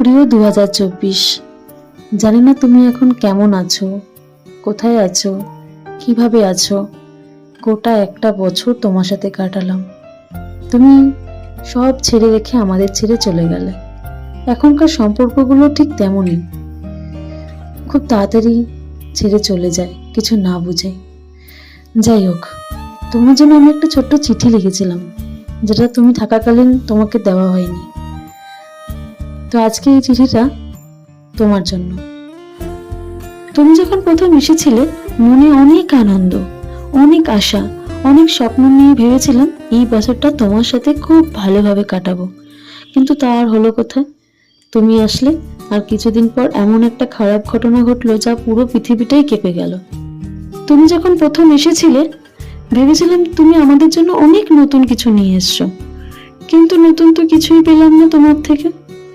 প্রিয় 2024, জানি না তুমি এখন কেমন আছো, কোথায় আছো, কিভাবে আছো। গোটা একটা বছর তোমার সাথে কাটালাম, তুমি সব ছেড়ে রেখে আমাদের ছেড়ে চলে গেলে। এখনকার সম্পর্কগুলো ঠিক তেমনই, খুব তাড়াতাড়ি ছেড়ে চলে যায় কিছু না বুঝে। যাই হোক, তোমার জন্য আমি একটা ছোট্ট চিঠি লিখেছিলাম, যেটা তুমি থাকাকালীন তোমাকে দেওয়া হয়নি। তো আজকে এই চিঠিটা তোমার জন্য। তুমি যখন প্রথম এসেছিলে, মনে অনেক আনন্দ, অনেক আশা, অনেক স্বপ্ন নিয়ে ভেবেছিলাম এই বছরটা তোমার সাথে খুব ভালোভাবে কাটাবো। কিন্তু তা আর হলো কোথায়? তুমি আসলে, আর কিছুদিন পর এমন একটা খারাপ ঘটনা ঘটলো যা পুরো পৃথিবীটাই কেঁপে গেল। তুমি যখন প্রথম এসেছিলে, ভেবেছিলাম তুমি আমাদের জন্য অনেক নতুন কিছু নিয়ে এসছো, কিন্তু নতুন তো কিছুই পেলাম না তোমার থেকে।